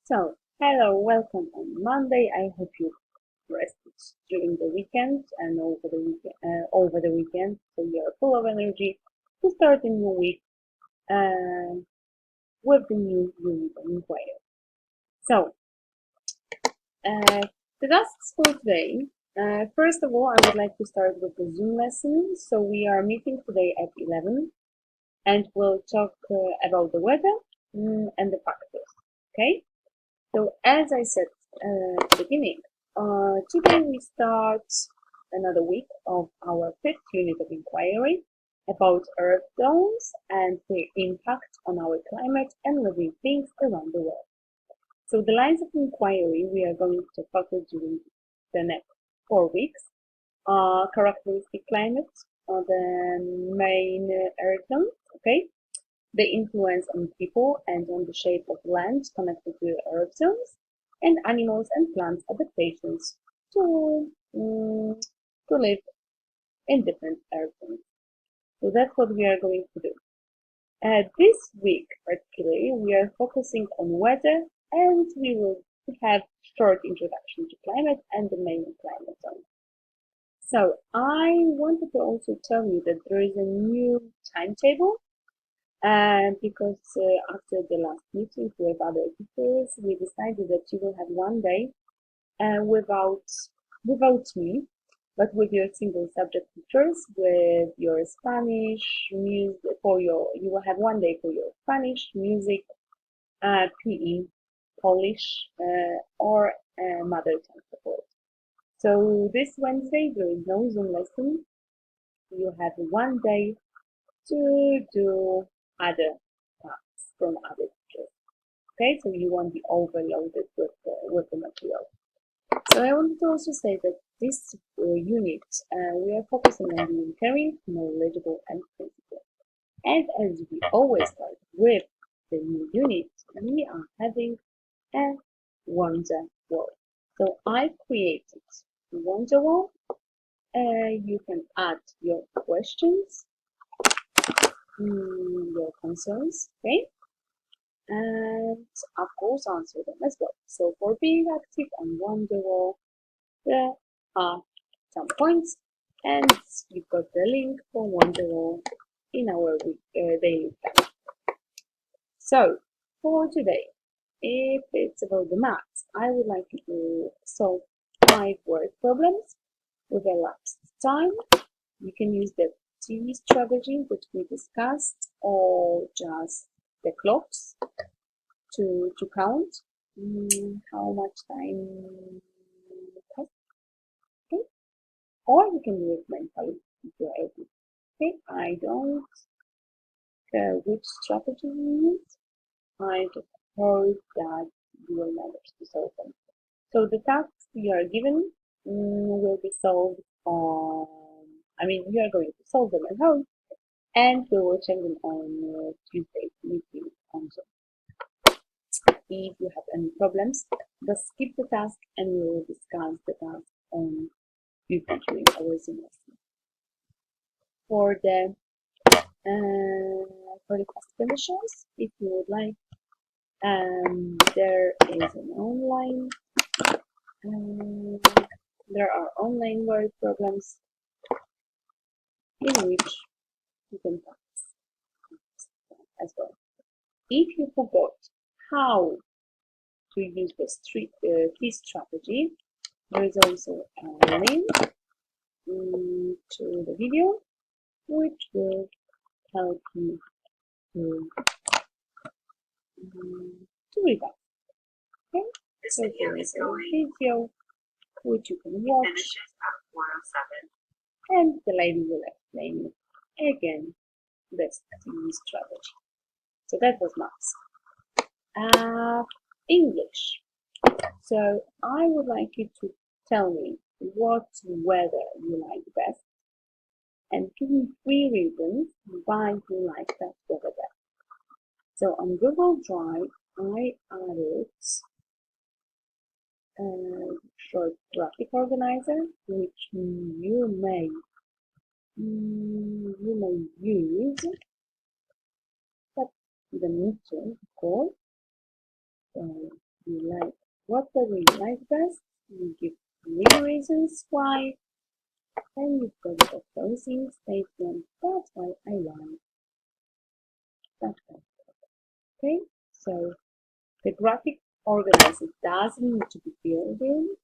So, hello, welcome on Monday. I hope you rested during the weekend and over the weekend, so you're full of energy to start a new week uh, with the new unit of inquiry. So, uh, the tasks for today. First of all, I would like to start with the Zoom lesson. So we are meeting today at 11, and we'll talk about the weather and the factors. Okay. So as I said at the beginning, today we start another week of our fifth unit of inquiry about Earth zones and their impact on our climate and living things around the world. So the lines of inquiry we are going to focus during the next 4 weeks are characteristic climate, the main Earth zones, okay? The influence on people and on the shape of land connected to Earth zones, and animals and plants adaptations to, to live in different Earth zones. So that's what we are going to do. This week, particularly, we are focusing on weather, and we will have short introduction to climate and the main climate zone. So I wanted to also tell you that there is a new timetable because after the last meeting with other teachers, we decided that you will have one day without me, but with your single subject teachers, with your Spanish music you will have one day for your Spanish music, PE, Polish, or mother tongue support. So this Wednesday there is no Zoom lesson. You have one day to do other tasks from other teachers. Okay, so you won't be overloaded with the material. So I wanted to also say that this unit we are focusing on being caring, knowledgeable, and principled. And as we always start with the new unit, we are having a wonder wall. So I created a wonder wall. You can add your questions, your concerns, okay? And of course answer them as well. So for being active on Wonderwall, there are some points, and you've got the link for Wonderwall in our daily plan. So for today, if it's about the maths, I would like you to solve 5 word problems with elapsed time. You can use the T strategy that we discussed, or just the clocks to count how much time passed. Okay? Or you can do it mentally if you're able. Okay, I don't care which strategy you use. I just hope that you will manage to solve them. So the tasks you are given will be solved you are going to solve them at home, and we will check them on Tuesday's meeting on Zoom. If you have any problems, just skip the task and we will discuss the task on Tuesday during our Zoom lesson. For the past finishes, if you would like, there is an online. There are online word problems in which you can practice as well. If you forgot how to use the key strategy, there is also a link to the video which will help you to revise. Okay? So there is a video which you can watch, and the lady will explain again the strategy. So that was maths. English. So I would like you to tell me what weather you like best, and give me 3 reasons why you like that weather best. So on Google Drive, I added a short graphic organizer, which you may use, but you don't need to, of course. So you like, what weather you like best, you give 3 reasons why, and you've got the closing statement. That's why I like that. Okay, so the graphic organizer doesn't need to be filled in.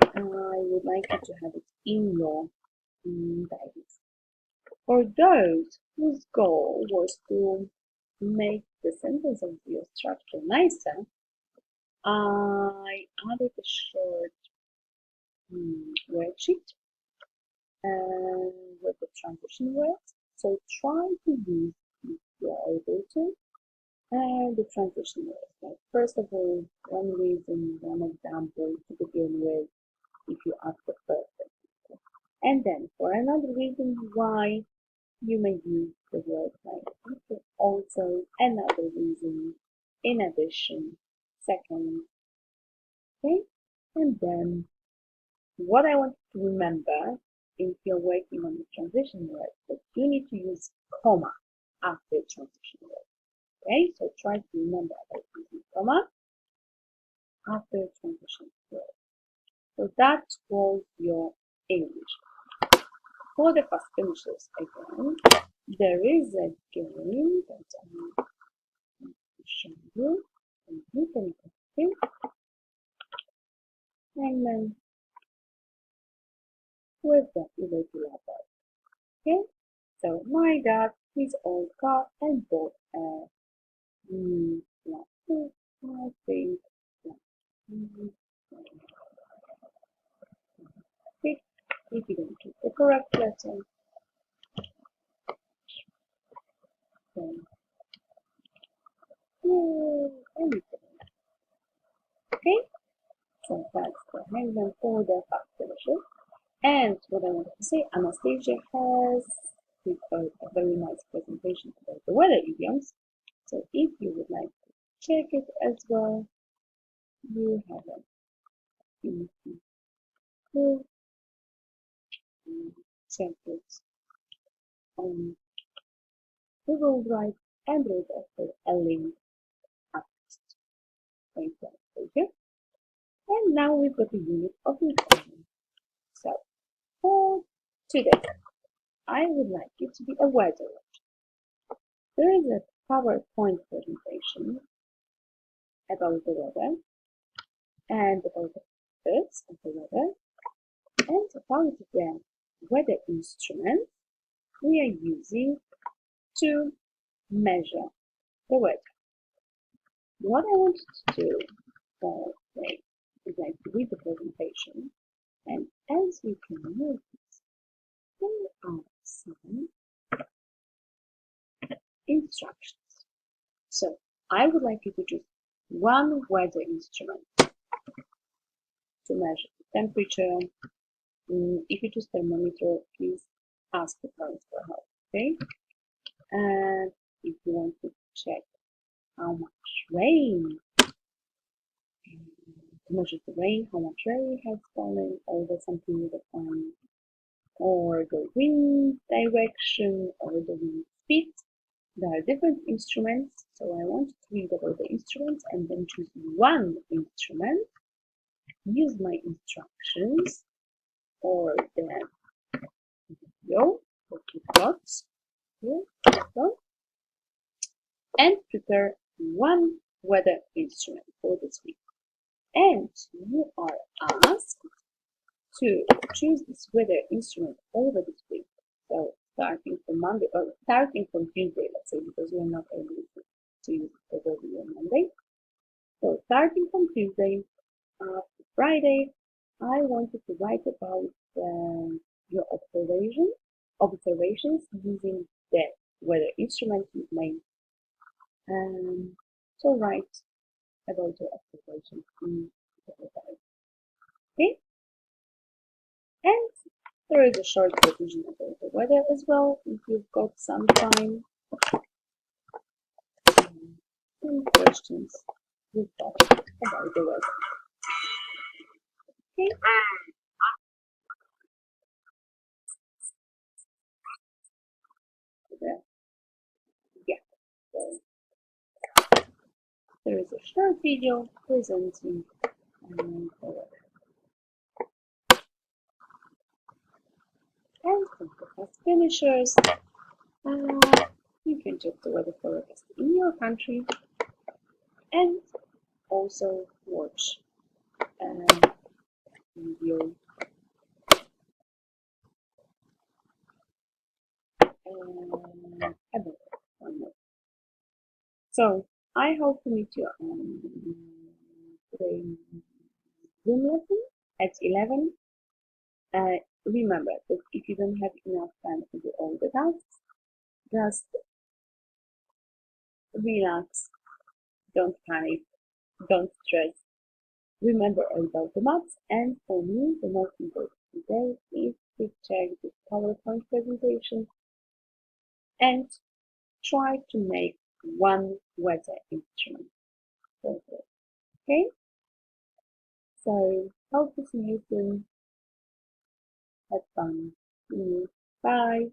I would like you to have it in your diaries. For those whose goal was to make the sentence of your structure nicer, I added a short worksheet with the transition words. So try to use, if you are able to, the transition words. Like first of all, one reason, one example to begin with, if you ask the first example. And then for another reason why you may use the word like also, another reason, in addition, second, okay? And then what I want you to remember if you're working on the transition word, that you need to use comma after transition word. Okay, so try to remember that using comma after transition word. So that was your English. For the fast finishers again, there is a game that I'm going to show you, and you can copy and then with the irregular verb. Okay, so my dad, his old car, and bought a two, I think, six. If you don't get the correct letter, then anything. Okay, so that's the hangman for the fast finisher. And what I wanted to say, Anastasia has prepared a very nice presentation about the weather idioms. So if you would like to check it as well, you have it. You can check it on Google Drive and there is also a link attached. Thank you. And now we've got a unit of information. So for today, I would like it to be a weather. There is a PowerPoint presentation about the weather and about the purpose of the weather and about the weather instrument we are using to measure the weather. What I want to do today is like to read the presentation, and as you can notice, there are some instructions. So I would like you to choose one weather instrument to measure the temperature. If you choose thermometer, please ask the parents for help, okay? And if you want to check how much rain, to measure the rain, how much rain has fallen over something with a fan, or the wind direction, or the wind speed. There are different instruments, so I want to read about the instruments and then choose one instrument, use my instructions or the video that you've got here, and prepare one weather instrument for this week. And you are asked to choose this weather instrument over this week. So starting from Monday, or starting from Tuesday, let's say, because we're not able to use it over on Monday. So starting from Tuesday to Friday, I wanted to write about your observations using the weather instrument you've made. So write about your observations in the weather. Okay? And there is a short revision about the weather as well, if you've got some time. Any questions you've got about the weather. Okay? Yeah. So there is a short video presenting the weather. And for the fast finishers, you can check the weather forecast in your country and also watch video about one more. So I hope to meet you on today's Zoom lesson at 11. Remember that if you don't have enough time to do all the tasks, just relax, don't panic, don't stress. Remember all about the maths, and for me, the most important today is to check this PowerPoint presentation and try to make one weather instrument. Okay? So, hope to see you soon. Have fun. See you. Bye.